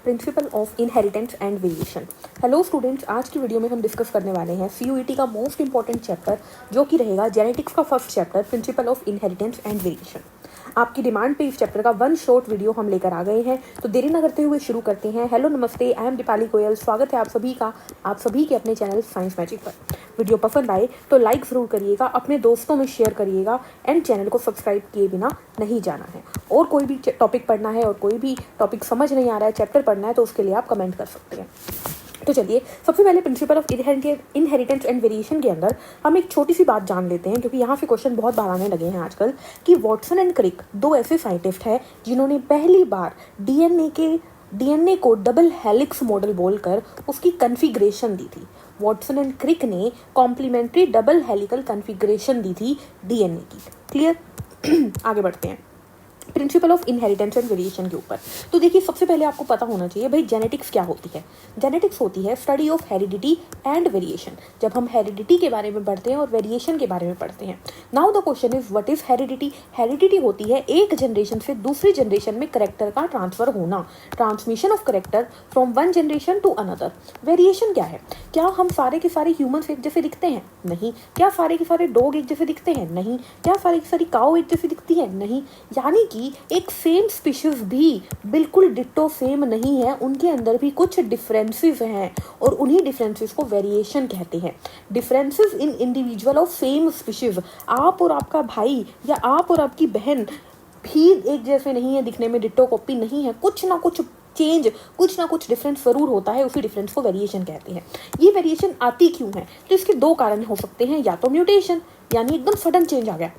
Principal of inheritance and variation. Hello students, आज की video में हम डिस्कस करने वाले हैं सीयूईटी का मोस्ट इंपॉर्टेंट चैप्टर जो कि रहेगा जेनेटिक्स का first chapter principal of inheritance and variation. आपकी डिमांड पे इस चैप्टर का वन शॉर्ट वीडियो हम लेकर आ गए हैं, तो देरी न करते हुए शुरू करते हैं। हेलो नमस्ते, आई एम दीपाली गोयल। स्वागत है आप सभी के अपने चैनल साइंस मैजिक पर। वीडियो पसंद आए तो लाइक ज़रूर करिएगा, अपने दोस्तों में शेयर करिएगा एंड चैनल को सब्सक्राइब किए बिना नहीं जाना है। और कोई भी टॉपिक पढ़ना है और कोई भी टॉपिक समझ नहीं आ रहा है, चैप्टर पढ़ना है, तो उसके लिए आप कमेंट कर सकते हैं। तो चलिए, सबसे पहले principal of inheritance and variation के अंदर हम एक छोटी सी बात जान लेते हैं, क्योंकि यहाँ से क्वेश्चन बहुत बार आने लगे हैं आजकल कि वॉटसन एंड क्रिक दो ऐसे साइंटिस्ट हैं जिन्होंने पहली बार डीएनए को डबल हेलिक्स मॉडल बोलकर उसकी कन्फिग्रेशन दी थी। वॉटसन एंड क्रिक ने कॉम्प्लीमेंट्री डबल हेलिकल कन्फिग्रेशन दी थी डीएनए की। क्लियर? आगे बढ़ते हैं principal of inheritance and variation के ऊपर। तो देखिए, सबसे पहले आपको पता होना चाहिए भाई जेनेटिक्स क्या होती है। जेनेटिक्स होती है study of heredity and variation. जब हम हेरिडिटी के बारे में पढ़ते हैं और वेरिएशन के बारे में पढ़ते हैं। Now the question is what is heredity. Heredity होती है एक जनरेशन से दूसरी जनरेशन में करेक्टर का ट्रांसफर होना, transmission of character from one generation to another. Variation क्या है? क्या हम सारे के सारे ह्यूमंस एक जैसे दिखते हैं? नहीं। क्या सारे के सारे डॉग एक जैसे दिखते हैं? नहीं। क्या सारी की सारी काऊ एक जैसी दिखती है? नहीं। यानी कि एक सेम स्पीशीज भी बिल्कुल डिट्टो सेम नहीं है, उनके अंदर भी कुछ डिफरेंसेस हैं और उन्हीं डिफरेंसेस को वेरिएशन कहते हैं। Differences in individual of same species. आप और आपका भाई या आप और आपकी बहन भी एक जैसे नहीं है, दिखने में डिट्टो कॉपी नहीं है, कुछ ना कुछ चेंज, कुछ ना कुछ डिफरेंस जरूर होता है, उसी डिफरेंस को वेरिएशन कहते हैं। ये वेरिएशन आती क्यों है? तो इसके दो कारण हो सकते हैं, या तो म्यूटेशन यानी एकदम सडन चेंज आ गया,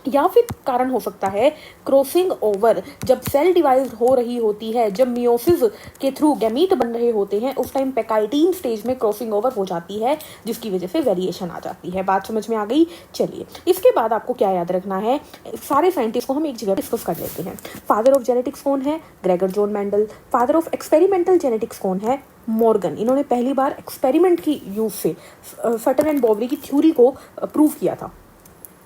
या फिर कारण हो सकता है क्रॉसिंग ओवर। जब सेल डिवाइड हो रही होती है, जब मियोसिस के थ्रू गैमीट बन रहे होते हैं, उस टाइम पैकाइटीन स्टेज में क्रॉसिंग ओवर हो जाती है, जिसकी वजह से वेरिएशन आ जाती है। बात समझ में आ गई? चलिए, इसके बाद आपको क्या याद रखना है, सारे साइंटिस्ट को हम एक जगह डिस्कस कर लेते हैं। फादर ऑफ जेनेटिक्स कौन है? Gregor John Mendel. Father of experimental genetics कौन है? मॉर्गन। इन्होंने पहली बार एक्सपेरिमेंट की यूज से सटन एंड बॉबरी की थ्योरी को प्रूव किया था।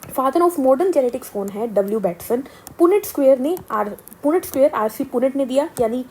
फादर ऑफ मॉडर्न जेनेटिक्स कौन है? W Bateson. Punnett square RC Punnett ने दिया, यानी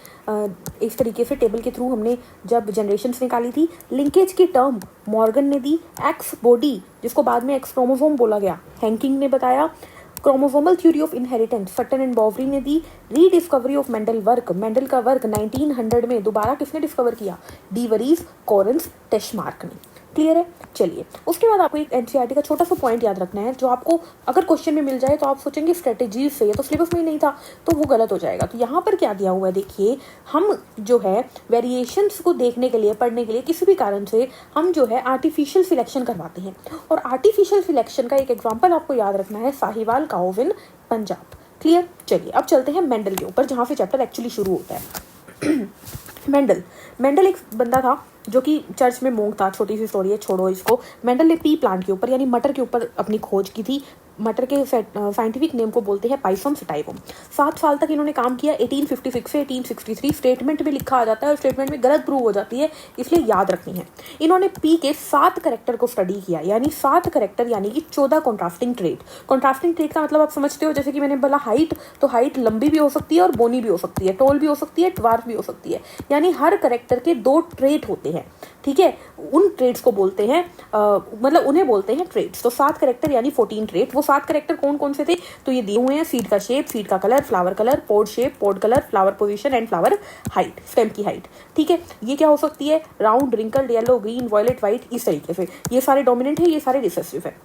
इस तरीके से टेबल के थ्रू हमने जब जनरेशन्स निकाली थी। लिंकेज की टर्म मॉर्गन ने दी। एक्स बॉडी, जिसको बाद में एक्स क्रोमोसोम बोला गया, हैंकिंग ने बताया। Chromosomal theory of inheritance Sutton and Boveri ने दी। रीडिस्कवरी ऑफ मेंडल का वर्क 1900 में दोबारा किसने डिस्कवर किया? डी वरीज, कॉरेंस, टेशमार्क ने। क्लियर है? चलिए, उसके बाद आपको एक एनसीईआरटी का छोटा सा पॉइंट याद रखना है, जो आपको अगर क्वेश्चन में मिल जाए तो आप सोचेंगे स्ट्रेटेजीज से, ये तो सिलेबस में ही नहीं था, तो वो गलत हो जाएगा। तो यहाँ पर क्या दिया हुआ है देखिए, हम जो है वेरिएशंस को देखने के लिए, पढ़ने के लिए, किसी भी कारण से हम जो है आर्टिफिशियल सिलेक्शन करवाते हैं। और आर्टिफिशियल सिलेक्शन का एक एग्जाम्पल आपको याद रखना है, साहिवाल काउ इन पंजाब। क्लियर? चलिए, अब चलते हैं मेंडल के ऊपर, जहाँ से चैप्टर एक्चुअली शुरू होता है। मेंडल एक बंदा था जो कि चर्च में मोंग था। छोटी सी स्टोरी है, छोड़ो इसको। मेंडल ने पी प्लांट के ऊपर यानी मटर के ऊपर अपनी खोज की थी। मटर के साइंटिफिक नेम को बोलते हैं पाइसम सटाइवम। 7 साल तक इन्होंने काम किया। 1856 से 1863 स्टेटमेंट में लिखा आ जाता है और स्टेटमेंट में गलत प्रूव हो जाती है, इसलिए याद रखनी है। इन्होंने पी के 7 करेक्टर को स्टडी किया, यानी 7 करेक्टर यानी कि 14 कॉन्ट्रास्टिंग ट्रेट। कॉन्ट्रास्टिंग ट्रेट का मतलब आप समझते हो, जैसे कि मैंने बोला हाइट, तो हाइट लंबी भी हो सकती है और बोनी भी हो सकती है, टॉल भी हो सकती है, ड्वार्फ भी हो सकती है, यानी हर करेक्टर के 2 ट्रेट होते हैं। ठीक है, उन ट्रेड्स को बोलते हैं मतलब उन्हें बोलते हैं ट्रेड्स। तो 7 करेक्टर यानी 14 ट्रेड। वो 7 करेक्टर कौन कौन से थे? तो ये दिए हुए हैं, सीड का शेप, सीड का colour, flower colour, pod shape, pod colour, flower position and flower height, stem की हाइट। ठीक है, ये क्या हो सकती है? Round, wrinkled, yellow, green, violet, white, इस तरीके से। ये सारे डोमिनेंट है, ये सारे रिसेसिव है।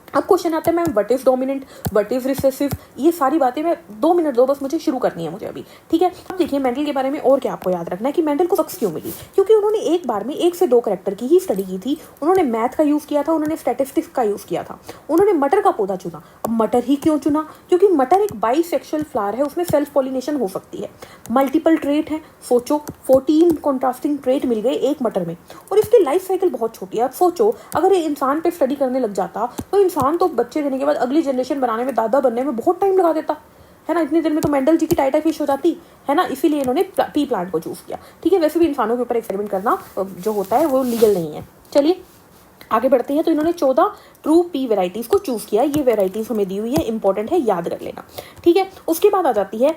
अब क्वेश्चन आता है ma'am what is dominant, what is recessive, ये सारी बातें मैं 2 मिनट दो, बस मुझे शुरू करनी है मुझे अभी। ठीक है, अब देखिए मेंडल के बारे में और क्या आपको याद रखना है कि मेंडल को सक्स क्यों मिली, क्योंकि उन्होंने एक बार में 1 से 2 करेक्टर की ही स्टडी की थी। उन्होंने मैथ का यूज किया था, उन्होंने स्टैटिस्टिक्स का यूज किया था, उन्होंने मटर का पौधा चुना। अब मटर ही क्यों चुना? क्योंकि मटर एक बाइसेक्सुअल फ्लावर है, उसमें सेल्फ पॉलिनेशन हो सकती है। मल्टीपल ट्रेट है, सोचो 14 कॉन्ट्रास्टिंग ट्रेट मिल गए एक मटर में, और इसकी लाइफ साइकिल बहुत छोटी है। अब सोचो अगर ये इंसान पे स्टडी करने लग जाता तो इंसान तो बच्चे देने के बाद अगली जनरेशन बनाने में, दादा बनने में बहुत टाइम लगा देता है ना। इतनी देर में तो मेंडल जी की टाइटा फिश हो जाती है ना, इसीलिए इन्होंने पी प्लांट को चूज किया। ठीक है, वैसे भी इंसानों के ऊपर एक्सपेरिमेंट करना जो होता है वो लीगल नहीं है। चलिए आगे बढ़ते हैं। तो इन्होंने 14 ट्रू पी वेराइटीज़ को चूज़ किया। ये वेराइटीज़ हमें दी हुई है, इंपॉर्टेंट है, याद कर लेना, ठीक है। उसके बाद आ जाती है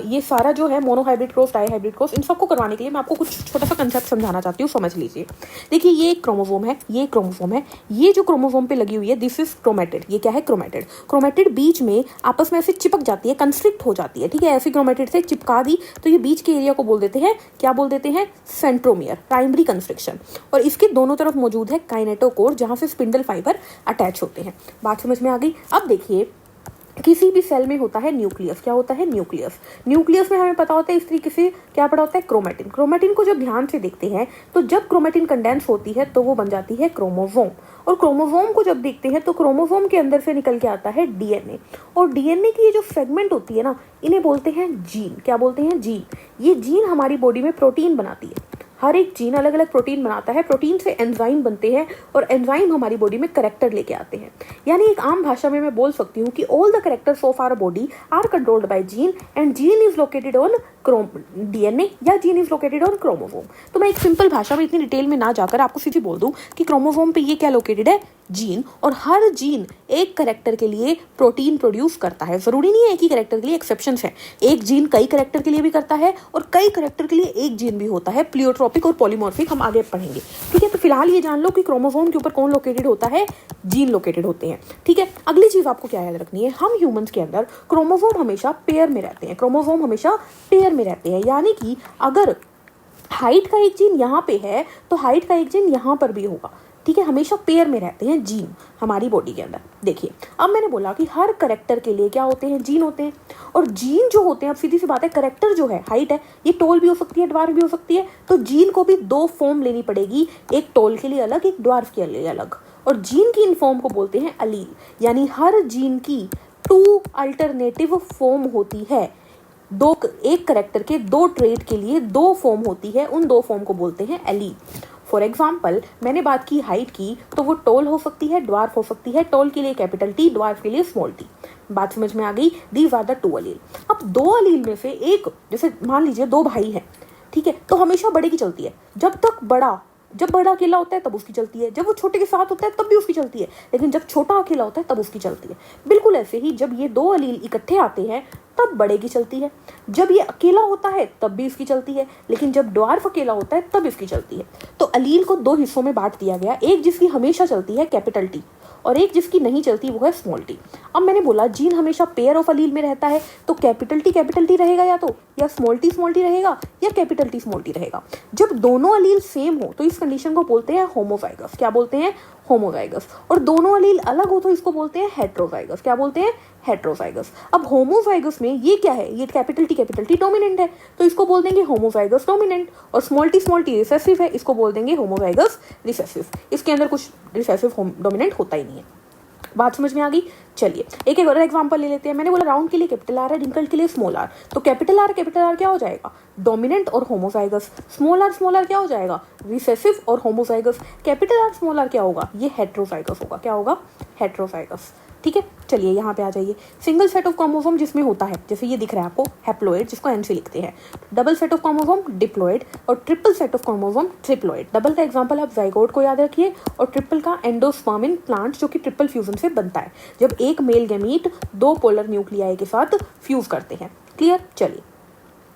ये सारा जो है मोनोहाइब्रिड क्रॉस, डाईहाइब्रिड क्रॉस, इन सबको करवाने के लिए मैं आपको कुछ छोटा सा कंसेप्ट समझाना चाहती हूँ, समझ लीजिए। देखिए ये एक क्रोमोसोम है, ये क्रोमोसोम है, ये जो क्रोमोसोम पे लगी हुई है दिस इज क्रोमेटिड। ये क्या है? क्रोमेटिड। क्रोमेटिड बीच में आपस में ऐसे चिपक जाती है, कंस्ट्रिक्ट हो जाती है, ठीक है। ऐसी क्रोमेटिड से चिपका दी तो ये बीच के एरिया को बोल देते हैं, क्या बोल देते हैं? Centromere, primary constriction. और इसके दोनों तरफ मौजूद है काइनेटोकोर, जहां से स्पिंडल फाइबर अटैच होते हैं। बात समझ में आ गई? अब देखिए किसी भी सेल में होता है न्यूक्लियस। क्या होता है? न्यूक्लियस। न्यूक्लियस में हमें पता होता है इस तरीके से क्या पड़ा होता है? क्रोमेटिन। क्रोमेटिन को जब ध्यान से देखते हैं तो जब क्रोमेटिन कंडेंस होती है तो वो बन जाती है क्रोमोसोम। और क्रोमोसोम को जब देखते हैं तो क्रोमोसोम के अंदर से निकल के आता है डीएनए। और डीएनए की ये जो सेगमेंट होती है ना, इन्हें बोलते हैं जीन। क्या बोलते हैं? जीन। ये जीन हमारी बॉडी में प्रोटीन बनाती है। हर एक जीन अलग अलग प्रोटीन बनाता है, प्रोटीन से एंजाइम बनते हैं और एंजाइम हमारी बॉडी में करेक्टर लेके आते हैं। यानी एक आम भाषा में मैं बोल सकती हूँ कि all the characters of our body are controlled by gene and gene is located on DNA या gene is located on chromosome. तो मैं एक सिंपल भाषा में इतनी डिटेल में ना जाकर आपको सीधी बोल दूं कि क्रोमोसोम पे ये क्या लोकेटेड है? जीन। और हर जीन एक करेक्टर के लिए प्रोटीन प्रोड्यूस करता है। जरूरी नहीं है एक ही करेक्टर के लिए, एक्सेप्शंस है। एक जीन कई करेक्टर के लिए भी करता है और कई करेक्टर के लिए एक जीन भी होता है। प्लियोट्रोपिक और पॉलीमॉर्फिक हम आगे पढ़ेंगे, ठीक है। तो फिलहाल ये जान लो कि क्रोमोसोम के ऊपर कौन लोकेटेड होता है? जीन लोकेटेड होते हैं, ठीक है। अगली चीज आपको क्या याद रखनी है? हम ह्यूमंस के अंदर क्रोमोसोम हमेशा पेयर में रहते हैं। क्रोमोसोम हमेशा पेयर में रहते हैं, यानी कि अगर हाइट का एक जीन यहाँ पे है तो हाइट का एक जीन यहाँ पर भी होगा, ठीक है। हमेशा पेयर में रहते हैं जीन हमारी बॉडी के अंदर। देखिए अब मैंने बोला कि हर करेक्टर के लिए क्या होते हैं? जीन होते हैं। और जीन जो होते हैं, अब सीधी सी बात है, करेक्टर जो है, हाइट है, ये टॉल भी हो सकती है, ड्वार्फ भी हो सकती है। तो जीन को भी दो फॉर्म लेनी पड़ेगी, एक टॉल के लिए अलग, एक ड्वार्फ के लिए अलग। और जीन की इन फॉर्म को बोलते हैं अलील। यानी हर जीन की 2 अल्टरनेटिव फॉर्म होती है। एक करेक्टर के 2 ट्रेट के लिए 2 फॉर्म होती है, उन 2 फॉर्म को बोलते हैं एलील। फॉर एग्जाम्पल मैंने बात की हाइट की, तो वो टॉल हो सकती है, ड्वार्फ हो सकती है। टॉल के लिए कैपिटल टी, ड्वार्फ के लिए स्मॉल टी। बात समझ में आ गई? These are the 2 allele. अब 2 अलील में से एक, जैसे मान लीजिए 2 भाई हैं, ठीक है, तो हमेशा बड़े की चलती है। जब बड़ा अकेला होता है तब उसकी चलती है, जब वो छोटे के साथ होता है तब भी उसकी चलती है, लेकिन जब छोटा अकेला होता है तब उसकी चलती है। बिल्कुल ऐसे ही जब ये 2 अलील इकट्ठे आते हैं तब बड़े की चलती है, जब ये अकेला होता है तब भी इसकी चलती है, लेकिन जब ड्वार्फ अकेला होता है तब इसकी चलती है। तो अलील को 2 हिस्सों में बांट दिया गया, एक जिसकी हमेशा चलती है कैपिटल टी और एक जिसकी नहीं चलती वो है स्मॉल टी। अब मैंने बोला जीन हमेशा पेयर ऑफ अलील में रहता है, तो कैपिटल टी रहेगा या स्मॉल टी रहेगा या कैपिटल टी स्मॉल टी रहेगा। जब दोनों अलील सेम हो तो इस कंडीशन को बोलते हैं होमोजाइगस। क्या बोलते हैं? होमोजाइगस। और दोनों अलील अलग हो तो इसको बोलते हैं हेट्रोजाइगस। क्या बोलते हैं? हेट्रोजाइगस। अब होमोजाइगस में ये क्या है? ये कैपिटल टी डोमिनेंट है, तो इसको बोल देंगे होमोजाइगस डोमिनेंट। और स्मॉल टी रिसेसिव है, इसको बोल देंगे होमोजाइगस रिसेसिव। इसके अंदर कुछ रिसेसिव डोमिनेंट होता ही नहीं है। बात समझ में आ गई? चलिए एक और एग्जांपल ले लेते हैं। मैंने बोला राउंड के लिए कैपिटल आर है, रिंकल के लिए स्मॉल आर, तो कैपिटल आर क्या हो जाएगा? डोमिनेंट और होमोजाइगस। स्मॉल आर क्या हो जाएगा? रिसेसिव और homozygous. Capital R small R क्या होगा? ये हेट्रोजाइगस होगा। क्या होगा? हेट्रोजाइगस, ठीक है। चलिए यहाँ पे आ जाइए। सिंगल सेट ऑफ क्रोमोसोम जिसमें होता है, जैसे ये दिख रहा है आपको, हैप्लोइड, जिसको एन से लिखते हैं। Double set of chromosome diploid और triple set of chromosome triploid. Double का एग्जांपल आप जाइगोट को याद रखिए और ट्रिपल का एंडोस्पर्म इन प्लांट, जो कि ट्रिपल फ्यूजन से बनता है, जब एक मेल गैमीट 2 पोलर न्यूक्लियाई के साथ फ्यूज करते हैं। क्लियर? चलिए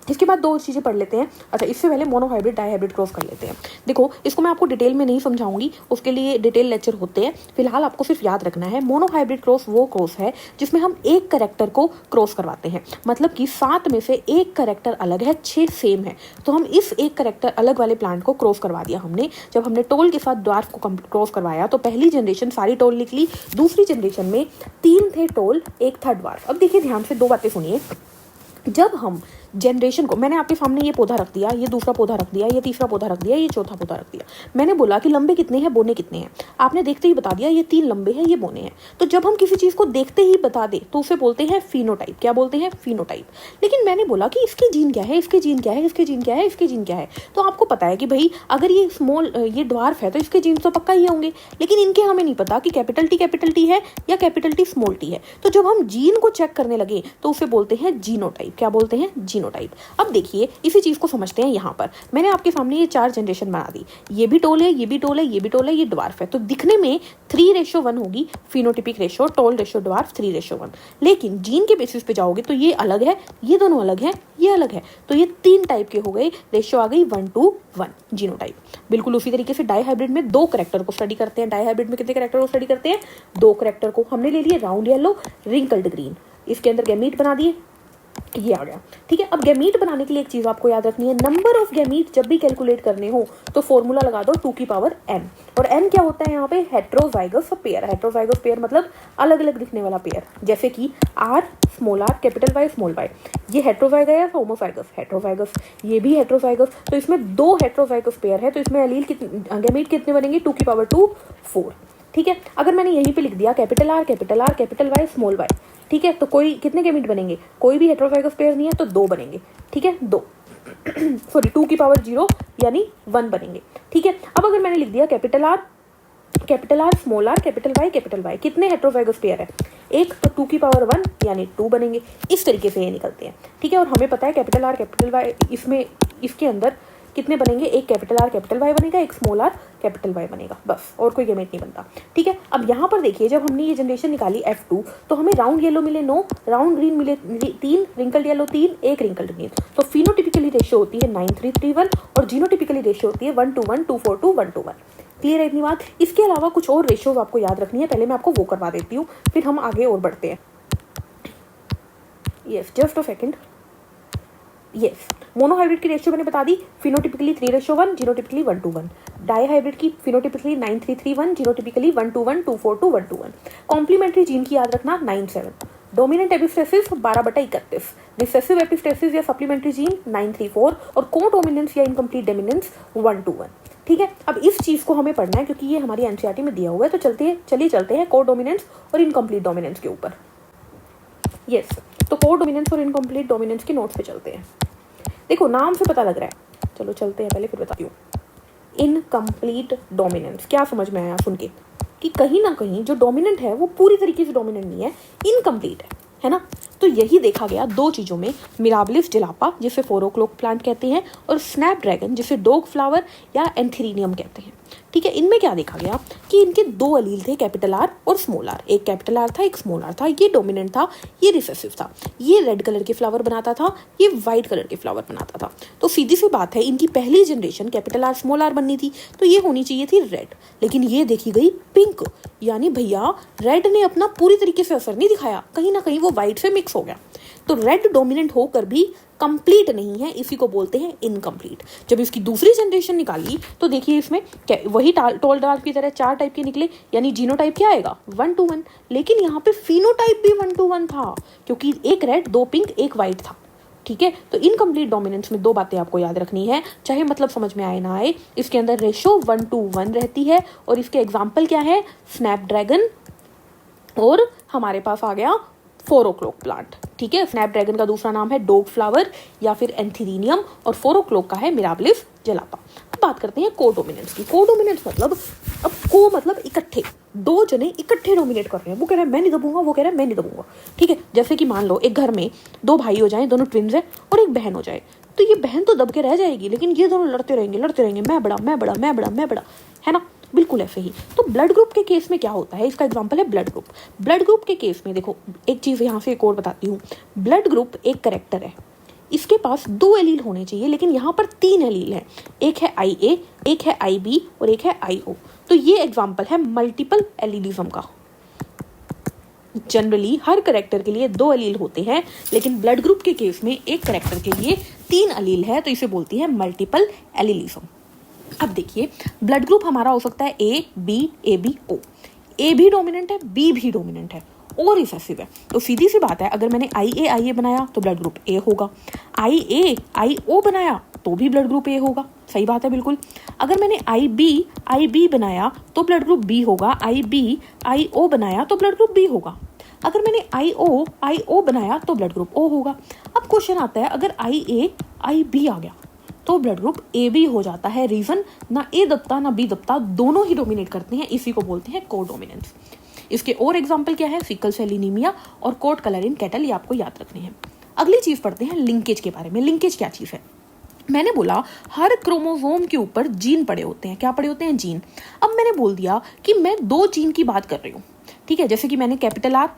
इसके बाद 2 चीज़ें पढ़ लेते हैं। अच्छा, इससे पहले मोनोहाइब्रिड डाईहाइब्रिड क्रॉस कर लेते हैं। देखो इसको मैं आपको डिटेल में नहीं समझाऊंगी, उसके लिए डिटेल लेक्चर होते हैं। फिलहाल आपको सिर्फ याद रखना है मोनोहाइब्रिड क्रॉस वो क्रॉस है जिसमें हम एक कैरेक्टर को क्रॉस करवाते हैं। मतलब कि 7 में से एक कैरेक्टर अलग है, 6 सेम है। तो हम इस एक कैरेक्टर अलग वाले प्लांट को क्रॉस करवा दिया हमने। जब हमने टोल के साथ ड्वार्फ को क्रॉस करवाया तो पहली जनरेशन सारी टोल निकली, दूसरी जनरेशन में 3 थे टोल, 1 था ड्वार्फ। अब देखिए ध्यान से 2 बातें सुनिए। जब हम जनरेशन को, मैंने आपके सामने ये पौधा रख दिया, ये दूसरा पौधा रख दिया, ये तीसरा पौधा रख दिया, ये चौथा पौधा रख दिया। मैंने बोला कि लंबे कितने हैं, बोने कितने हैं। आपने देखते ही बता दिया ये 3 लंबे हैं, ये बोने हैं। तो जब हम किसी चीज़ को देखते ही बता दे तो उसे बोलते हैं फिनोटाइप। क्या बोलते हैं? फिनोटाइप। लेकिन मैंने बोला कि इसके जीन क्या है, इसके जीन क्या है, इसके जीन क्या है, इसके जीन क्या है। तो आपको पता है कि भाई अगर ये ड्वार्फ है तो इसके जीन तो पक्का ही होंगे, लेकिन इनके हमें नहीं पता कि कैपिटल टी है या कैपिटल टी स्मॉल टी है। तो जब हम जीन को चेक करने लगे तो उसे बोलते हैं जीनोटाइप। क्या बोलते हैं? जीनोटाइप। जीनोटाइप। अब देखिए इसी चीज़ को समझते हैं। यहाँ पर मैंने आपके सामने ये 4 जनरेशन बना दी, ये भी टोल है, ये भी टोल है, ये भी टोल है, ये ड्वार्फ है। तो दिखने में 3:1 होगी phenotypic ratio, toll ratio dwarf 3:1। लेकिन जीन के बेसिस पे जाओगे तो ये अलग है, ये दोनों अलग है, ये अलग है। तो ये 3 टाइप के हो गए, रेशो आ गई 1:1 जीनोटाइप। बिल्कुल उसी तरीके से डाई हाइब्रिड में 2 करैक्टर को स्टडी करते हैं। डाई हाइब्रिड में कितने करैक्टर को स्टडी करते हैं? 2 करैक्टर को। हमने ले लिए राउंड येलो, रिंकल्ड ग्रीन, इसके अंदर गैमीट बना दिए, ये आ गया। ठीक है, अब गैमीट बनाने के लिए एक चीज आपको याद रखनी है, नंबर ऑफ गैमीट जब भी कैलकुलेट करने हो तो फॉर्मूला लगा दो 2 की पावर n। और n क्या होता है यहाँ पे? Heterozygous pair. हेट्रोजाइगस पेयर मतलब अलग अलग दिखने वाला पेयर, जैसे कि r small r capital Y small y। ये हेट्रोजाइगस है, होमोजाइगस, हेट्रोजाइगस, ये भी हेट्रोजाइगस। तो इसमें 2 हेट्रोजाइगस पेयर है, तो इसमें एलील गैमीट कितने बनेंगे? 2 की पावर 2 4। ठीक है, अगर मैंने यहीं पे लिख दिया capital R capital Y small y, ठीक है, तो कोई कितने गैमीट बनेंगे? कोई भी हेट्रोजाइगस पेयर नहीं है तो 2 बनेंगे। ठीक है, 2 सॉरी 2 की पावर 0 यानी 1 बनेंगे। ठीक है, अब अगर मैंने लिख दिया capital R small r capital Y, कितने हेट्रोजाइगस पेयर है? एक, तो 2 की पावर 1 यानी 2 बनेंगे। इस तरीके से ये निकलते हैं। ठीक है, और हमें पता है कैपिटल R कैपिटल Y, इसमें इसके अंदर कितने बनेंगे? एक कैपिटल R कैपिटल Y बनेगा, एक स्मॉल r कैपिटल Y बनेगा, बस, और कोई गैमेट नहीं बनता। ठीक है, अब यहाँ पर देखिए जब हमने ये जनरेशन निकाली F2 तो हमें राउंड येलो मिले 9, राउंड ग्रीन मिले 3, रिंकल्ड येलो 3, एक रिंकल्ड ग्रीन। तो फिनोटिपिकली रेशियो होती है 9:3:1 और जीनोटिपिकली रेशियो होती है 1:1, 2:4, 1:1। क्लियर है इतनी बात? इसके अलावा कुछ और रेशियोज आपको याद रखनी है, पहले मैं आपको वो करवा देती हूँ, फिर हम आगे और बढ़ते हैं। Yes, just a second. Yes, monohybrid की रेशियो मैंने बता दी, फिनोटिपिकली 3:1, जीनोटिपिकली 1:1। डाई हाइब्रिड की फिनोटिपिकली 9:3:1, जीनोटिपिकली 1:1, 2:4, 1:1। कॉम्प्लीमेंट्री जीन की याद रखना 9:7। डोमिनेंट एपिस्टेसिस 12/31, रिसेसिव एपिस्टेसिस या सप्लीमेंट्री जीन 9:3:4 और कोडोमिनेंस या इनकम्प्लीट डोमिनेंस 1:1। ठीक है, अब इस चीज को हमें पढ़ना है क्योंकि ये हमारी एनसीईआरटी में दिया हुआ है। तो चलते हैं कोडोमिनेंस और इनकम्प्लीट डोमिनेंस के ऊपर। यस, तो कोडोमिनेंस और इनकम्प्लीट डोमिनेंस के नोट्स पे चलते हैं। देखो नाम से पता लग रहा है, चलो चलते हैं, पहले फिर बताती हूँ। इनकम्प्लीट डोमिनेंस क्या समझ में आया सुन के? कि कहीं ना कहीं जो डोमिनेंट है वो पूरी तरीके से डोमिनेंट नहीं है, इनकम्प्लीट है ना? तो यही देखा गया 2 चीज़ों में, मिराबिलिस जेलापा जिसे 4 o'clock प्लांट कहते हैं और स्नैपड्रैगन जिसे डॉग फ्लावर या एंथेरिनियम कहते हैं। ठीक है, इनमें क्या देखा गया कि इनके 2 अलील थे, कैपिटल R और स्मॉल r। एक कैपिटल R था, एक स्मॉल r था, ये डोमिनेंट था, ये रिसेसिव था। ये रेड कलर के फ्लावर बनाता था, ये वाइट कलर के फ्लावर बनाता था। तो सीधी सी बात है, इनकी पहली generation capital R small r बननी थी तो ये होनी चाहिए थी रेड, लेकिन ये देखी गई पिंक। यानी भैया रेड ने अपना पूरी तरीके से असर नहीं दिखाया, कहीं ना कहीं वो वाइट से मिक्स हो गया। तो रेड डोमिनेंट होकर भी कंप्लीट नहीं है, इसी को बोलते हैं इनकम्प्लीट। जब इसकी दूसरी जनरेशन निकाली तो देखिए इसमें वही टोल डार्क की तरह 4 टाइप के निकले, यानी जीनोटाइप क्या आएगा? 1:1। लेकिन यहाँ पे फिनोटाइप भी 1:1 था क्योंकि एक रेड, 2 पिंक, एक वाइट था। ठीक है, तो इनकम्प्लीट डोमिनेंस में 2 बातें आपको याद रखनी है, चाहे मतलब समझ में आए ना आए। इसके अंदर रेशो 1:1 रहती है और इसके एग्जाम्पल क्या है? स्नैपड्रैगन और हमारे पास आ गया 4 o'clock प्लांट। ठीक है, स्नैपड्रैगन का दूसरा नाम है डॉग फ्लावर या फिर एंथेरिनियम और 4 o'clock का है मिराबिलिस जेलापा। अब बात करते हैं कोडोमिनेंस की। कोडोमिनेंस मतलब, अब को मतलब इकट्ठे, 2 जने इकट्ठे डोमिनेट कर रहे हैं। वो कह रहा है मैं नहीं दबूंगा, वो कह रहा है मैं नहीं दबूंगा। ठीक है, जैसे कि मान लो एक घर में 2 भाई हो जाए, दोनों ट्विन्स है, और एक बहन हो जाए, तो ये बहन तो दब के रह जाएगी, लेकिन ये दोनों लड़ते रहेंगे, मैं बड़ा, है ना? बिल्कुल ऐसे ही। तो ब्लड ग्रुप के केस में क्या होता है, इसका एग्जांपल है ब्लड ग्रुप। ब्लड ग्रुप के केस में देखो एक चीज़ यहाँ से एक और बताती हूँ। ब्लड ग्रुप एक करेक्टर है, इसके पास 2 एलील होने चाहिए, लेकिन यहाँ पर 3 एलील है। एक है IA, एक है IB और एक है IO। तो ये एग्जांपल है मल्टीपल एलीलिज्म का। जनरली हर करेक्टर के लिए 2 एलील होते हैं, लेकिन ब्लड ग्रुप के केस में एक करेक्टर के लिए 3 एलील है, तो इसे बोलती है मल्टीपल एलीलिज्म। अब देखिए ब्लड ग्रुप हमारा हो सकता है A, B, AB, O। A भी डोमिनेंट है, B भी डोमिनेंट है और रिसेसिव है। तो सीधी सी बात है, अगर मैंने IA बनाया तो ब्लड ग्रुप A होगा, IO बनाया तो भी ब्लड ग्रुप A होगा। सही बात है बिल्कुल। अगर मैंने IB बनाया तो ब्लड ग्रुप B होगा, IO बनाया तो ब्लड ग्रुप B होगा। अगर मैंने IO बनाया तो ब्लड ग्रुप O होगा। अब क्वेश्चन आता है, अगर IB आ गया तो ब्लड ग्रुप AB हो जाता है। रीजन, ना A दबता ना B दबता, दोनों ही डोमिनेट करते हैं, इसी को बोलते हैं कोडोमिनेंस। इसके और एग्जांपल क्या है? सिकल सेल एनीमिया और कोट कलर इन कैटल, ये आपको याद रखने हैं। अगली चीज़ पढ़ते हैं लिंकेज के बारे में। लिंकेज क्या चीज़ है? मैंने बोला हर क्रोमोसोम के ऊपर जीन पड़े होते हैं। क्या पड़े होते हैं? जीन। अब मैंने बोल दिया कि मैं 2 जीन की बात कर रही हूँ, ठीक है। जैसे कि मैंने कैपिटल आर,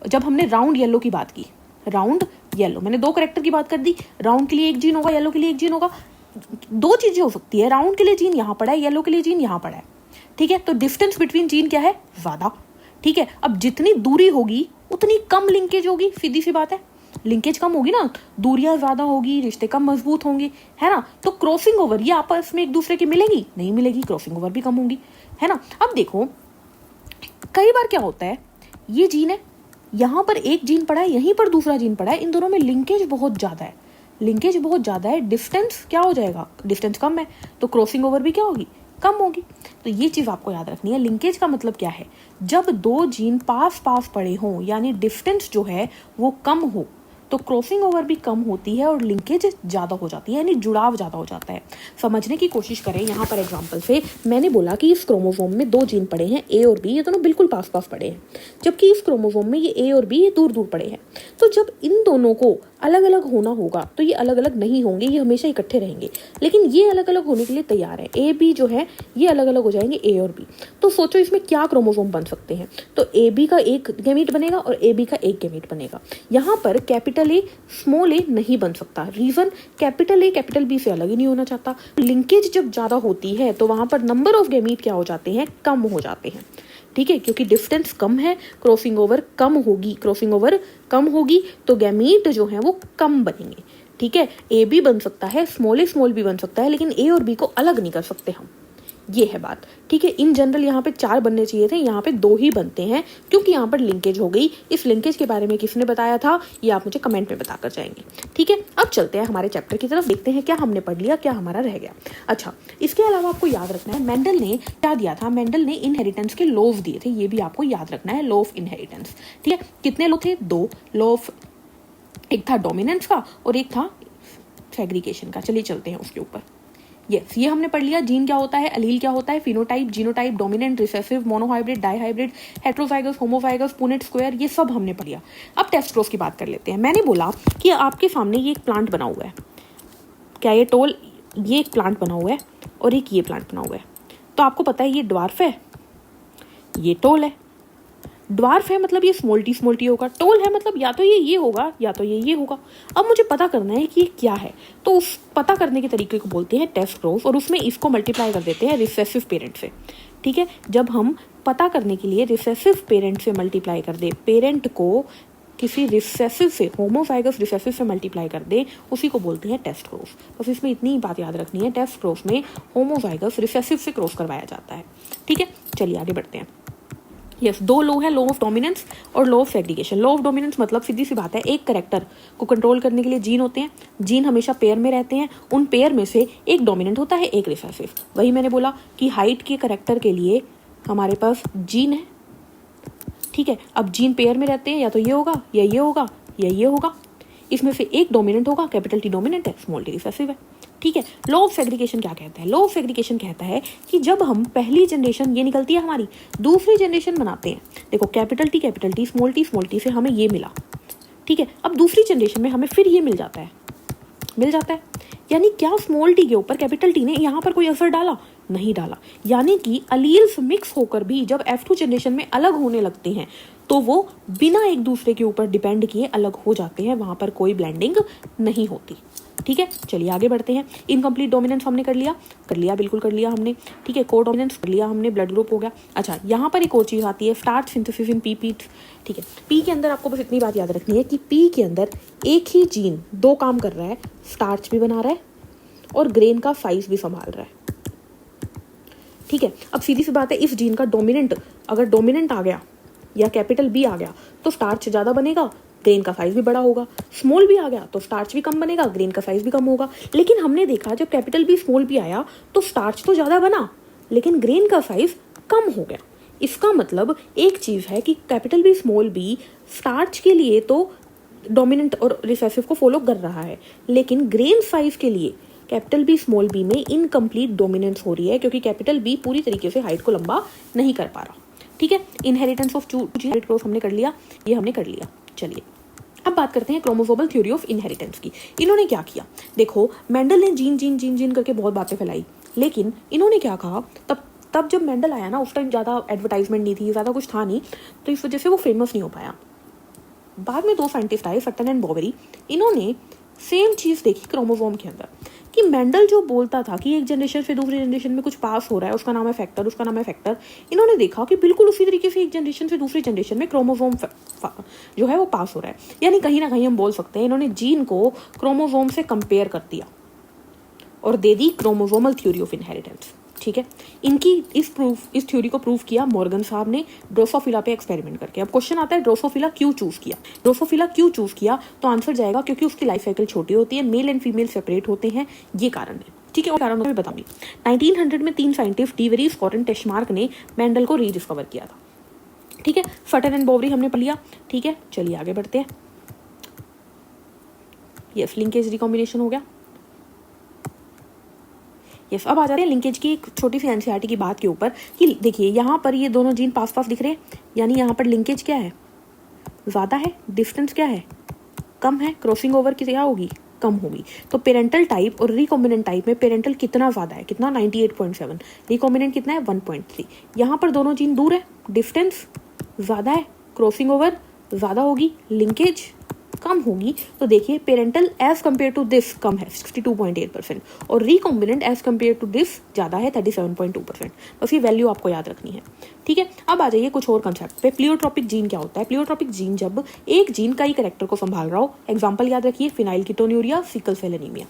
जब हमने राउंड येलो की बात की, राउंड येलो, मैंने 2 कैरेक्टर की बात कर दी। राउंड के लिए एक जीन होगा, येलो के लिए एक जीन होगा। 2 चीजें हो सकती है, राउंड के लिए जीन यहाँ पड़ा है, येलो के लिए जीन यहाँ पड़ा है, ठीक है। तो डिस्टेंस बिटवीन जीन क्या है? ज्यादा, ठीक है। अब जितनी दूरी होगी उतनी कम लिंकेज होगी, सीधी सी बात है। लिंकेज कम होगी ना, दूरियां ज्यादा होगी, रिश्ते कम मजबूत होंगे, है ना। तो क्रॉसिंग ओवर, ये आपस में एक दूसरे की मिलेगी? नहीं मिलेगी, क्रॉसिंग ओवर भी कम होंगी, है ना। अब देखो कई बार क्या होता है, ये जीन है, यहाँ पर एक जीन पड़ा है, यहीं पर दूसरा जीन पड़ा है, इन दोनों में लिंकेज बहुत ज्यादा है, लिंकेज बहुत ज्यादा है। डिस्टेंस क्या हो जाएगा? डिस्टेंस कम है, तो क्रॉसिंग ओवर भी क्या होगी? कम होगी। तो ये चीज आपको याद रखनी है। लिंकेज का मतलब क्या है? जब 2 जीन पास पास पड़े हों, यानी डिस्टेंस जो है वो कम हो, तो क्रॉसिंग ओवर भी कम होती है और लिंकेज ज़्यादा हो जाती है, यानी जुड़ाव ज़्यादा हो जाता है। समझने की कोशिश करें यहाँ पर एग्जांपल से। मैंने बोला कि इस क्रोमोसोम में 2 जीन पड़े हैं, ए और बी, ये दोनों बिल्कुल पास पास पड़े हैं, जबकि इस क्रोमोसोम में ये ए और बी ये दूर दूर पड़े हैं। तो जब इन दोनों को अलग अलग होना होगा तो ये अलग अलग नहीं होंगे, ये हमेशा इकट्ठे रहेंगे। लेकिन ये अलग अलग होने के लिए तैयार है, ए बी जो है ये अलग अलग हो जाएंगे, ए और बी। तो सोचो इसमें क्या क्रोमोसोम बन सकते हैं? तो ए बी का एक गैमीट बनेगा और ए बी का एक गैमीट बनेगा। यहाँ पर कैपिटल ए स्मॉल ए नहीं बन सकता। Reason, capital A capital B से अलग ही नहीं होना चाहता। लिंकेज जब ज्यादा होती है तो वहां पर नंबर ऑफ गैमीट क्या हो जाते हैं? कम हो जाते हैं, ठीक है, क्योंकि डिस्टेंस कम है, क्रॉसिंग ओवर कम होगी, क्रॉसिंग ओवर कम होगी तो गैमीट जो है वो कम बनेंगे, ठीक है। ए बी बन सकता है, स्मॉल भी बन सकता है, लेकिन ए और बी को अलग नहीं कर सकते हम, ये है बात, ठीक है। इन जनरल यहाँ पे 4 बनने चाहिए थे, यहाँ पे 2 ही बनते हैं, क्योंकि यहाँ पर लिंकेज हो गई। इस लिंकेज के बारे में किसने बताया था, ये आप मुझे कमेंट में बताकर जाएंगे, ठीक है। अब चलते हैं हमारे चैप्टर की तरफ, देखते हैं क्या हमने पढ़ लिया, क्या हमारा रह गया। अच्छा, इसके अलावा आपको याद रखना है मेंडल ने क्या दिया था। मेंडल ने इनहेरिटेंस के लॉज दिए थे, ये भी आपको याद रखना है, लॉ ऑफ इनहेरिटेंस, ठीक है। कितने लॉ थे? 2 लॉ ऑफ, एक था डोमिनेंस का और एक था सेग्रीगेशन का। चलिए चलते हैं उसके ऊपर। यस, ये हमने पढ़ लिया। जीन क्या होता है, अलील क्या होता है, phenotype, genotype, dominant, recessive, monohybrid, dihybrid, heterozygous, homozygous, Punnett square, ये सब हमने पढ़ लिया। अब टेस्ट क्रॉस की बात कर लेते हैं। मैंने बोला कि आपके सामने ये एक प्लांट बना हुआ है, क्या ये टोल, ये एक प्लांट बना हुआ है और एक ये प्लांट बना हुआ है। तो आपको पता है ये ड्वार्फ है, ये टोल है। ड्वार्फ है मतलब ये स्मॉल्टी होगा, टोल है मतलब या तो ये होगा या तो ये होगा। अब मुझे पता करना है कि ये क्या है, तो उस पता करने के तरीके को बोलते हैं टेस्ट क्रॉस, और उसमें इसको मल्टीप्लाई कर देते हैं रिसेसिव पेरेंट से, ठीक है। जब हम पता करने के लिए रिसेसिव पेरेंट से मल्टीप्लाई कर दे, पेरेंट को किसी रिसेसिव से, होमोजाइगस रिसेसिव से मल्टीप्लाई कर दे, उसी को बोलते हैं टेस्ट क्रॉस। बस इसमें इतनी ही बात याद रखनी है, टेस्ट क्रॉस में होमोजाइगस रिसेसिव से क्रॉस करवाया जाता है, ठीक है। चलिए आगे बढ़ते हैं। यस, 2 लॉ है, लॉ ऑफ डोमिनेंस और law of segregation. Law of dominance मतलब सीधी सी बात है, एक कैरेक्टर को कंट्रोल करने के लिए जीन होते हैं, जीन हमेशा पेयर में रहते हैं, उन पेयर में से एक डोमिनेंट होता है, एक रिसेसिव। वही मैंने बोला कि हाइट के कैरेक्टर के लिए हमारे पास जीन है, ठीक है। अब जीन पेयर में रहते हैं, या तो ये होगा या ये होगा या ये होगा, इसमें से एक डोमिनेंट होगा, कैपिटल टी डोमिनेंट है, स्मॉल टी रिसेसिव है, ठीक है। लॉ ऑफ सेग्रीगेशन क्या कहता है? लॉ ऑफ सेग्रीगेशन कहता है कि जब हम पहली जनरेशन ये निकलती है हमारी, दूसरी जनरेशन बनाते हैं, देखो कैपिटल टी, स्मॉल टी से हमें ये मिला, ठीक है। अब दूसरी जनरेशन में हमें फिर ये मिल जाता है, यानी क्या स्मॉल टी के ऊपर कैपिटल टी ने यहाँ पर कोई असर डाला? नहीं डाला। यानी कि अलील्स मिक्स होकर भी जब F2 जनरेशन में अलग होने लगते हैं तो वो बिना एक दूसरे के ऊपर डिपेंड किए अलग हो जाते हैं, वहां पर कोई ब्लेंडिंग नहीं होती, ठीक है। चलिए आगे बढ़ते हैं। इनकम्प्लीट डोमिनेंस हमने कर लिया, बिल्कुल कर लिया हमने, ठीक है। को डोमिनेंस कर लिया हमने, ब्लड ग्रुप हो गया। अच्छा, यहाँ पर एक और चीज़ आती है, स्टार्च सिंथेसिस इन पी, ठीक है। पी के अंदर आपको बस इतनी बात याद रखनी है कि पी के अंदर एक ही जीन 2 काम कर रहा है, स्टार्च भी बना रहा है और ग्रेन का साइज भी संभाल रहा है, ठीक है। अब सीधी सी बात है, इस जीन का डोमिनेंट, अगर डोमिनेंट आ गया या कैपिटल बी आ गया तो स्टार्च ज़्यादा बनेगा, ग्रेन का साइज भी बड़ा होगा। स्मॉल भी आ गया तो स्टार्च भी कम बनेगा, ग्रेन का साइज भी कम होगा। लेकिन हमने देखा जब कैपिटल बी स्मॉल बी आया तो स्टार्च तो ज़्यादा बना लेकिन ग्रेन का साइज कम हो गया। इसका मतलब एक चीज़ है कि capital B small B starch के लिए तो डोमिनेंट और रिसेसिव को फॉलो कर रहा है, लेकिन ग्रेन साइज के लिए कैपिटल बी स्मॉल बी में इनकम्प्लीट डोमिनेंस हो रही है, क्योंकि कैपिटल बी पूरी तरीके से हाइट को लंबा नहीं कर पा रहा, ठीक है। इनहेरिटेंस ऑफ क्रॉस हमने कर लिया, ये हमने कर लिया। चलिए अब बात करते हैं क्रोमोसोमल थ्योरी ऑफ इनहेरिटेंस की। इन्होंने क्या किया, देखो मेंडल ने जीन जीन जीन जीन करके बहुत बातें फैलाई, लेकिन इन्होंने क्या कहा, तब जब मेंडल आया ना, उस टाइम ज़्यादा एडवर्टाइजमेंट नहीं थी, ज़्यादा कुछ था नहीं, तो इस वजह से वो फेमस नहीं हो पाया। बाद में 2 साइंटिस्ट आए, सट्टन एंड बॉवेरी, इन्होंने सेम चीज़ देखी क्रोमोसोम के अंदर कि मेंडल जो बोलता था कि एक जनरेशन से दूसरी जनरेशन में कुछ पास हो रहा है, उसका नाम है फैक्टर, उसका नाम है फैक्टर, इन्होंने देखा कि बिल्कुल उसी तरीके से एक जनरेशन से दूसरी जनरेशन में क्रोमोसोम जो है वो पास हो रहा है। यानी कहीं ना कहीं हम बोल सकते हैं इन्होंने जीन को क्रोमोसोम से कंपेयर कर दिया और दे दी क्रोमोसोमल थ्योरी ऑफ इनहेरिटेंस। ठीक है, इनकी इस थ्योरी को प्रूव किया मॉर्गन साहब ने ड्रोसोफिला पे एक्सपेरिमेंट करके। अब क्वेश्चन आता है ड्रोसोफिला क्यों चूज किया? ड्रोसोफिला क्यों चूज किया, तो आंसर जाएगा क्योंकि उसकी लाइफ साइकिल छोटी होती है, मेल एंड फीमेल सेपरेट होते हैं, ये कारण है। ठीक है, और कारण मैं बताऊंगी। 1900 में 3 साइंटिस्ट डीवेरी, स्कॉटन, टेस्मार्क ने मेंडल को रीडिस्कवर किया था। ठीक है, सट्टन एंड बॉवेरी हमने पढ़ लिया। ठीक है, चलिए आगे बढ़ते हैं। यस, लिंकेज रिकॉम्बिनेशन हो गया। यस, अब आ जाते हैं लिंकेज की एक छोटी सी एनसीईआरटी की बात के ऊपर कि देखिए यहाँ पर ये दोनों जीन पास पास दिख रहे हैं, यानी यहाँ पर लिंकेज क्या है, ज़्यादा है, डिस्टेंस क्या है, कम है, क्रॉसिंग ओवर की क्या होगी, कम होगी। तो पेरेंटल टाइप और रिकॉम्बिनेंट टाइप में पेरेंटल कितना ज़्यादा है, कितना 98.7, रिकॉम्बिनेंट कितना है 1.3। यहाँ पर दोनों जीन दूर है, डिस्टेंस ज़्यादा है, क्रॉसिंग ओवर ज़्यादा होगी, लिंकेज कम होगी। तो देखिए parental as compare to this कम है 62.8% और recombinant as compare to this ज़्यादा है 37.2%। बस ये वैल्यू आपको याद रखनी है। ठीक है, अब आ जाइए कुछ और कंसेप्ट पे। प्लियोट्रॉपिक जीन क्या होता है? प्लियोट्रॉपिक जीन जब एक जीन कई कैरेक्टर को संभाल रहा हो, एग्जाम्पल याद रखिए phenylketonuria, sickle cell anaemia.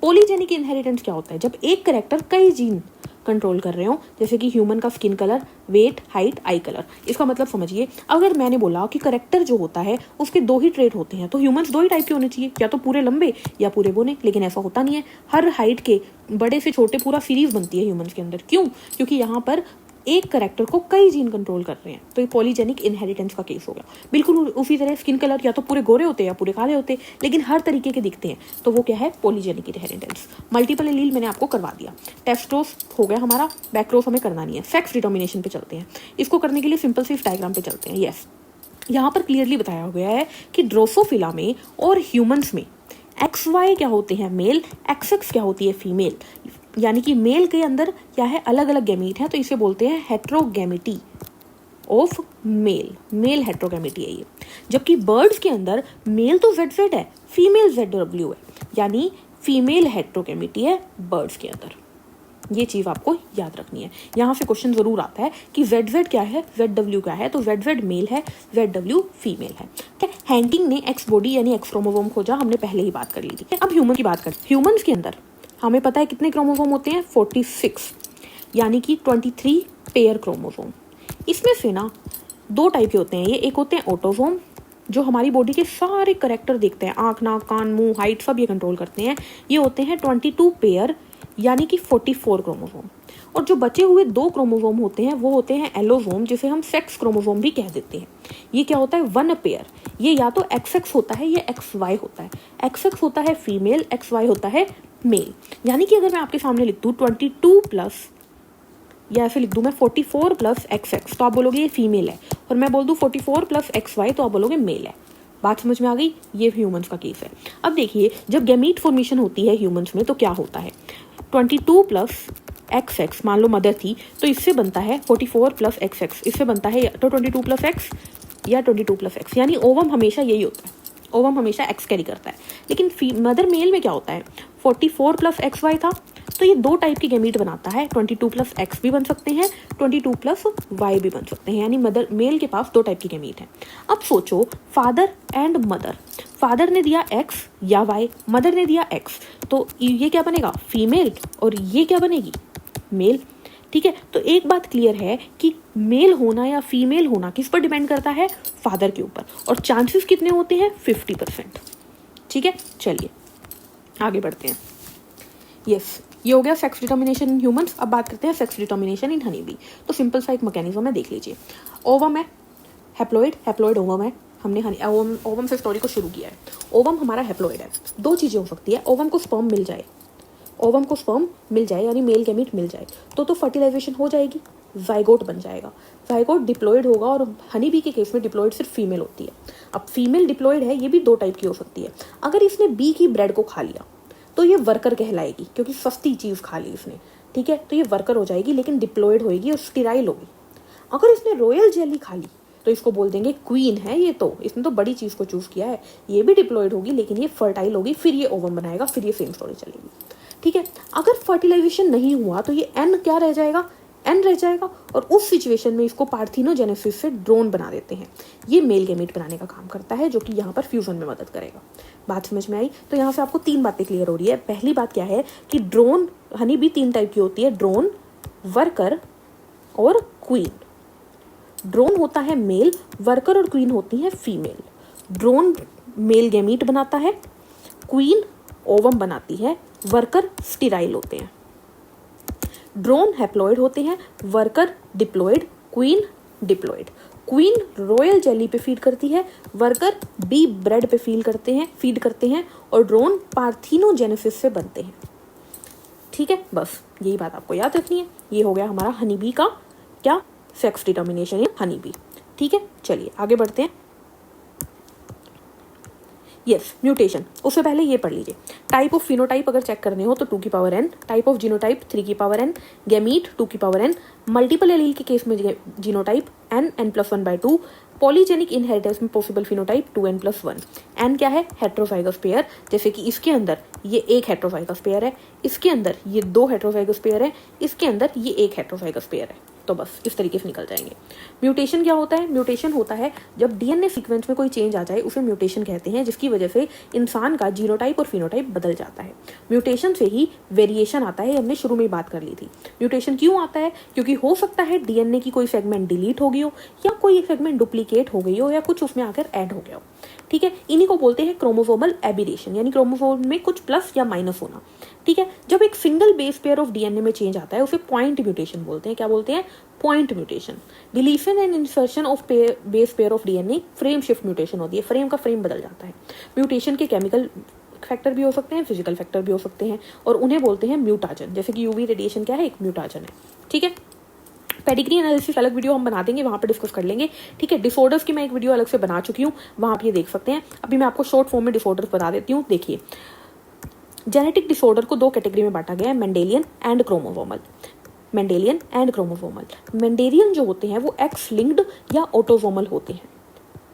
Polygenic inheritance क्या होता है? जब एक कैरेक्टर कई जीन कंट्रोल कर रहे हो, जैसे कि ह्यूमन का skin colour, weight, height, eye colour. इसका मतलब समझिए, अगर मैंने बोला कि कैरेक्टर जो होता है उसके 2 ही ट्रेट होते हैं, तो ह्यूमंस 2 ही टाइप के होने चाहिए, या तो पूरे लंबे या पूरे बोने, लेकिन ऐसा होता नहीं है। हर हाइट के बड़े से छोटे पूरा सीरीज बनती है ह्यूमंस के अंदर। क्यों? क्योंकि यहाँ पर एक कैरेक्टर को कई जीन कंट्रोल कर रहे हैं, तो ये पॉलीजेनिक इनहेरिटेंस का केस हो गया। बिल्कुल उसी तरह स्किन कलर या तो पूरे गोरे होते हैं या पूरे काले होते हैं, लेकिन हर तरीके के दिखते हैं, तो वो क्या है? Polygenic inheritance. मल्टीपल एलील मैंने आपको करवा दिया। टेस्टोस हो गया हमारा, बैक्रोस हमें करना नहीं है। सेक्स डिटर्मिनेशन पे चलते हैं। इसको करने के लिए सिंपल सी डायग्राम पे चलते हैं। यस, यहाँ पर क्लियरली बताया गया है कि ड्रोसोफिला में और ह्यूमंस में XY क्या होते हैं? मेल, XX क्या होती है? फीमेल। यानी कि मेल के अंदर क्या है? अलग अलग गैमीट है, तो इसे बोलते हैं हेट्रोगैमिटी ऑफ मेल। मेल हेट्रोगैमिटी है ये। जबकि बर्ड्स के अंदर मेल तो ZZ है, फीमेल ZW है, यानी फीमेल हेट्रोगैमिटी है बर्ड्स के अंदर। ये चीज़ आपको याद रखनी है। यहाँ से क्वेश्चन जरूर आता है कि ZZ क्या है, ZW क्या है, तो ZZ मेल है, ZW फीमेल है। ठीक है, हैंकिंग ने एक्स बॉडी यानी एक्स क्रोमोसोम खोजा, हमने पहले ही बात कर ली थी। अब ह्यूमन की बात करते हैं। ह्यूमंस के अंदर हमें पता है कितने क्रोमोसोम होते हैं? 46, यानी कि 23 पेयर क्रोमोसोम। इसमें से ना 2 टाइप के होते हैं ये। एक होते हैं ऑटोसोम, जो हमारी बॉडी के सारे करैक्टर देखते हैं, आँख, नाक, कान, मुंह, हाइट सब ये कंट्रोल करते हैं। ये होते हैं 22 पेयर, यानी कि 44 क्रोमोसोम। और जो बचे हुए 2 क्रोमोसोम होते हैं वो होते हैं एलोसोम, जिसे हम सेक्स क्रोमोसोम भी कह देते हैं। ये क्या होता है? 1 पेयर। ये या तो XX होता है या XY होता है। XX होता है फीमेल, XY होता है मेल। यानी कि अगर मैं आपके सामने लिख दूँ 22 प्लस, या ऐसे लिख दूँ मैं 44 प्लस XX, तो आप बोलोगे ये फीमेल है। और मैं बोल दूँ 44 प्लस XY, तो आप बोलोगे मेल है। बात समझ में आ गई? ये ह्यूमंस का केस है। अब देखिए, जब गैमीट फॉर्मेशन होती है ह्यूमंस में, तो क्या होता है? 22 प्लस XX, मान लो मदर थी, तो इससे बनता है 44 प्लस XX, इससे बनता है तो 22 प्लस X या 22 प्लस X, यानी ओवम हमेशा यही होता है। ओवम हमेशा X कैरी करता है। लेकिन मदर मेल में क्या होता है? 44 प्लस XY था, तो ये 2 टाइप के गैमीट बनाता है। 22 प्लस X भी बन सकते हैं, 22 प्लस Y भी बन सकते हैं, यानी मदर मेल के पास 2 टाइप के गैमीट हैं। अब सोचो, फादर एंड मदर, फादर ने दिया X या Y, मदर ने दिया X, तो ये क्या बनेगा? फीमेल, और ये क्या बनेगी? मेल। ठीक है, तो एक बात क्लियर है कि मेल होना या फीमेल होना किस पर डिपेंड करता है? फादर के ऊपर। और चांसेस कितने होते हैं? 50%। ठीक है, चलिए आगे बढ़ते हैं। यस, ये हो गया सेक्स डिटर्मिनेशन इन ह्यूमंस। अब बात करते हैं sex determination in honey bee. तो सिंपल सा एक मैकेनिज्म है, देख लीजिए। ओवम है, हैप्लॉइड ओवम है। हमने ओवम से स्टोरी को शुरू किया है। ओवम हमारा हैप्लॉइड है। 2 चीज़ें हो सकती है, ओवम को स्पर्म मिल जाए, यानी मेल गैमीट मिल जाए, तो फर्टिलाइजेशन हो जाएगी। जाइगोट बन जाएगा। जाइगोट डिप्लॉयड होगा और हनी बी के केस में डिप्लॉयड सिर्फ फीमेल होती है। अब फीमेल डिप्लॉयड है, ये भी 2 टाइप की हो सकती है। अगर इसने बी की ब्रेड को खा लिया तो ये वर्कर कहलाएगी, क्योंकि सस्ती चीज़ खा ली इसने, ठीक है, तो ये वर्कर हो जाएगी, लेकिन डिप्लॉयड होएगी और स्टेराइल होगी। अगर इसने रॉयल जेली खा ली तो इसको बोल देंगे क्वीन है ये, तो इसने तो बड़ी चीज़ को चूज़ किया है, ये भी डिप्लॉयड होगी लेकिन ये फर्टाइल होगी, फिर ये ओवम बनाएगा, फिर ये सेम स्टोरी चलेगी, ठीक है। अगर फर्टिलाइजेशन नहीं हुआ तो ये एन क्या रह जाएगा, एन रह जाएगा, और उस सिचुएशन में इसको पार्थिनोजेनेसिस से ड्रोन बना देते हैं। ये मेल गैमीट बनाने का काम करता है, जो कि यहाँ पर फ्यूजन में मदद करेगा। बात समझ में आई? तो यहाँ से आपको 3 बातें क्लियर हो रही है। पहली बात क्या है कि ड्रोन, हनी बी 3 टाइप की होती है, ड्रोन, वर्कर और क्वीन। ड्रोन होता है मेल, वर्कर और क्वीन होती है फीमेल। ड्रोन मेल गैमीट बनाता है, क्वीन ओवम बनाती है, वर्कर स्टेराइल होते हैं। ड्रोन हैप्लॉइड होते हैं, worker diploid, queen diploid. Queen royal jelly पे फीड करती है, वर्कर बी ब्रेड पे फीड करते हैं और ड्रोन पार्थिनोजेनेसिस से बनते हैं, ठीक है। बस यही बात आपको याद रखनी है। ये हो गया हमारा हनी बी का क्या, सेक्स डिटर्मिनेशन या हनी बी, ठीक है। चलिए आगे बढ़ते हैं। Yes, mutation. उससे पहले ये पढ़ लीजिए, टाइप ऑफ फिनोटाइप अगर चेक करने हो तो 2 की power n, type of genotype 3 की पावर n, गैमीट 2 की पावर n, मल्टीपल एलील के केस में जीनोटाइप n+1/2, पॉलीजेनिक इनहेरिटेंस में पॉसिबल फिनोटाइप 2n+1। n क्या है, हेट्रोजाइगस पेयर, जैसे कि इसके अंदर ये 1 हेट्रोजाइगस पेयर है, इसके अंदर ये 2 हेट्रोजाइगस पेयर है, इसके अंदर ये 1 हेट्रोजाइगस पेयर है, तो बस इस तरीके से निकल जाएंगे। म्यूटेशन क्या होता है, म्यूटेशन होता है जब डीएनए सीक्वेंस में कोई चेंज आ जाए, उसे म्यूटेशन कहते हैं, जिसकी वजह से इंसान का जीनोटाइप और फिनोटाइप बदल जाता है। म्यूटेशन से ही वेरिएशन आता है, हमने शुरू में ही बात कर ली थी। म्यूटेशन क्यों आता है, क्योंकि हो सकता है डीएनए की कोई सेगमेंट डिलीट हो गई हो, या कोई सेगमेंट डुप्लीकेट हो गई हो, या कुछ उसमें आकर ऐड हो गया हो, ठीक है। इन्हीं को बोलते हैं क्रोमोसोमल एबिरेशन, यानी क्रोमोसोम में कुछ प्लस या माइनस होना, ठीक है। जब एक single base pair of DNA में चेंज आता है उसे पॉइंट म्यूटेशन बोलते हैं। क्या बोलते हैं, point mutation. Deletion and insertion of base pair of DNA frame shift mutation होती है, फ्रेम का फ्रेम बदल जाता है। म्यूटेशन के केमिकल फैक्टर भी हो सकते हैं, फिजिकल फैक्टर भी हो सकते हैं, और उन्हें बोलते हैं म्यूटाजन। जैसे कि यूवी रेडिएशन क्या है, एक म्यूटाजन है, ठीक है। पेडिग्री एनालिसिस अलग वीडियो हम बना देंगे, वहाँ पर डिस्कस कर लेंगे, ठीक है। डिसऑर्डर्स की मैं एक वीडियो अलग से बना चुकी हूँ, वहाँ आप ये देख सकते हैं। अभी मैं आपको शॉर्ट फॉर्म में डिसऑर्डर्स बता देती हूँ। देखिए, जेनेटिक डिसऑर्डर को 2 कैटेगरी में बांटा गया है, Mendelian and chromosomal. Mendelian and chromosomal. Mendelian जो होते हैं वो एक्स लिंक्ड या ऑटोसोमल होते हैं,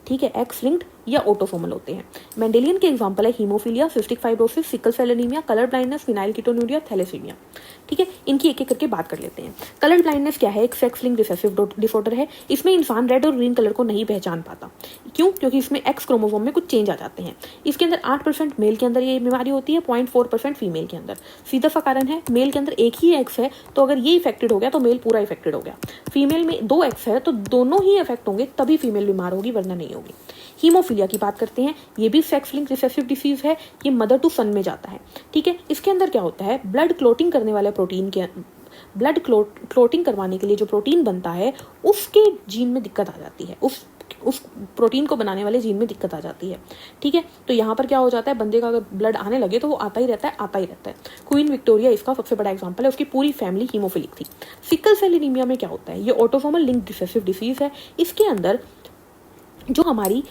ठीक है, एक्स लिंक्ड या ऑटोसोमल होते हैं। मेंडेलियन के एग्जांपल है haemophilia, cystic fibrosis, sickle cell anaemia, colour blindness, phenylketonuria, thalassaemia, ठीक है। इनकी एक एक करके बात कर लेते हैं। कलर ब्लाइंडनेस क्या है, एक सेक्स लिंक्ड रिसेसिव डिसऑर्डर है। इसमें इंसान रेड और ग्रीन कलर को नहीं पहचान पाता। क्यों? क्योंकि इसमें एक्स क्रोमोसोम में कुछ चेंज आ जाते हैं। इसके अंदर 8% मेल के अंदर ये बीमारी होती है, 0.4% फीमेल के अंदर। सीधा सा कारण है, मेल के अंदर एक ही एक्स है, तो अगर ये इफेक्टेड हो गया तो मेल पूरा इफेक्टेड हो गया। फीमेल में 2 एक्स है तो दोनों ही इफेक्ट होंगे, तभी फीमेल बीमार होगी, वरना नहीं होगी। हीमोफीलिया की बात करते हैं, ये भी सेक्स लिंक रिसेसिव डिसीज है, ये मदर टू सन में जाता है, ठीक है। इसके अंदर क्या होता है, ब्लड क्लोटिंग करने वाले प्रोटीन के ब्लड क्लोटिंग करवाने के लिए जो प्रोटीन बनता है उसके जीन में दिक्कत आ जाती है, उस प्रोटीन को बनाने वाले जीन में दिक्कत आ जाती है, ठीक है। तो यहाँ पर क्या हो जाता है, बंदे का अगर ब्लड आने लगे तो वो आता ही रहता है। क्वीन विक्टोरिया इसका सबसे बड़ा एग्जांपल है, उसकी पूरी फैमिली हीमोफिलिक थी। सिकल सेल एनीमिया में क्या होता है, ये ऑटोसोमल लिंक रिसेसिव डिसीज है। इसके अंदर जो हमारी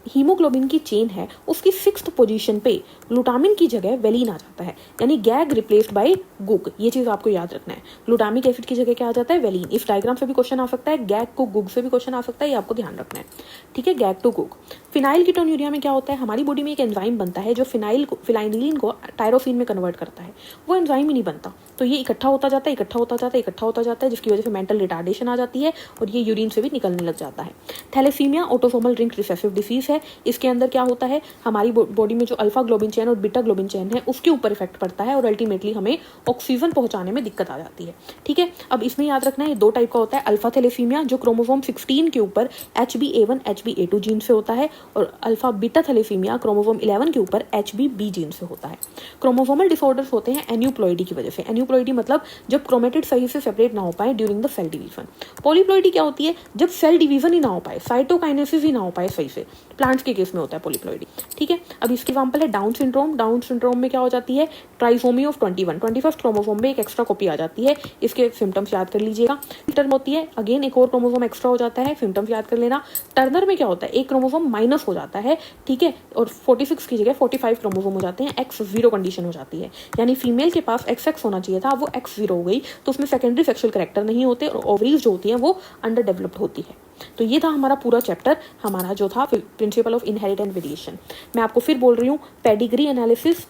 हीमोग्लोबिन की चेन है उसकी 6th पोजीशन पे ग्लूटामिन की जगह वेलिन आ जाता है, यानी गैग रिप्लेस्ड बाय गुग। ये चीज़ आपको याद रखना है, ग्लूटामिक एसिड की जगह क्या आ जाता है, वेलिन। इस डायग्राम से भी क्वेश्चन आ सकता है, गैग को गुग से भी क्वेश्चन आ सकता है, ये आपको ध्यान रखना है, ठीक है। Gag to गुग। फिनाइलकीटोन्यूरिया में क्या होता है, हमारी बॉडी में एक एंजाइम बनता है जो फिनाइलिन को टायरोसिन में कन्वर्ट करता है, वो एंजाइम ही नहीं बनता, तो ये इकट्ठा होता जाता है, जिसकी वजह से मेंटल रिटार्डेशन आ जाती है और ये यूरिन से भी निकलने लग जाता है। Thalassaemia autosomal link recessive disease है। इसके अंदर क्या होता है, हमारी बॉडी में जो अल्फा ग्लोबिन चेन और बीटा ग्लोबिन चेन है उसके ऊपर इफेक्ट पड़ता है और अल्टीमेटली हमें ऑक्सीजन पहुंचाने में दिक्कत आ जाती है, ठीक है। अब इसमें याद रखना है, ये 2 टाइप का होता है। अल्फा थैलेसीमिया जो क्रोमोसोम 16 के ऊपर HbA1 HbA2 जीन से होता है, और अल्फा बीटा थैलेसीमिया क्रोमोसोम 11 के ऊपर HbB जीन से होता है। क्रोमोसोमल डिसऑर्डर्स होते हैं एन्यूप्लॉइडी की वजह से। पॉलीप्लॉइडी मतलब जब क्रोमेटिड सही से सेपरेट ना हो पाए during the cell division. Polyploidy क्या होती है? जब सेल डिवीजन ही ना हो पाए, साइटोकाइनेसिस ही ना हो पाए सही से। प्लांट्स के केस में होता है पॉलीप्लॉइडी, ठीक है। अब इसकी एग्जांपल है डाउन सिंड्रोम। डाउन सिंड्रोम में क्या हो जाती है? ट्राइसोमी ऑफ 21 क्रोमोसोम में एक एक्स्ट्रा कॉपी आ जाती है। इसके सिम्टम्स याद कर लीजिएगा। टर्न होती है, अगेन एक और क्रोमोसोम एक्स्ट्रा हो जाता है, सिम्टम्स याद कर लेना। टर्नर में क्या होता है? एक क्रोमोसोम माइनस हो जाता है, ठीक है, और 46 की जगह 45 क्रोमोसोम हो जाते हैं। X0 कंडीशन हो जाती है, यानी फीमेल के पास XX होना चाहिए था, वो X0 हो गई, तो उसमें सेकेंडरी सेक्सुअल कैरेक्टर नहीं होते और ओवरीज जो होती हैं वो अंडर डेवलप्ड होती है। तो ये था हमारा पूरा चैप्टर, हमारा जो था principle of inheritance and variation. मैं आपको फिर बोल रही हूँ, pedigree analysis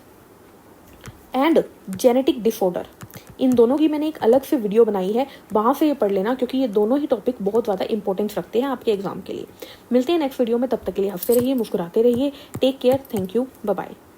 and genetic disorder, इन दोनों की मैंने एक अलग से वीडियो बनाई है, वहाँ से ये पढ़ लेना, क्योंकि ये दोनों ही टॉपिक बहुत ज़्यादा इंपॉर्टेंस रखते हैं आपके एग्जाम के लिए। मिलते हैं नेक्स्ट वीडियो में, तब तक के लिए हंसते रहिए, मुस्कुराते रहिए। Take care, thank you, bye bye.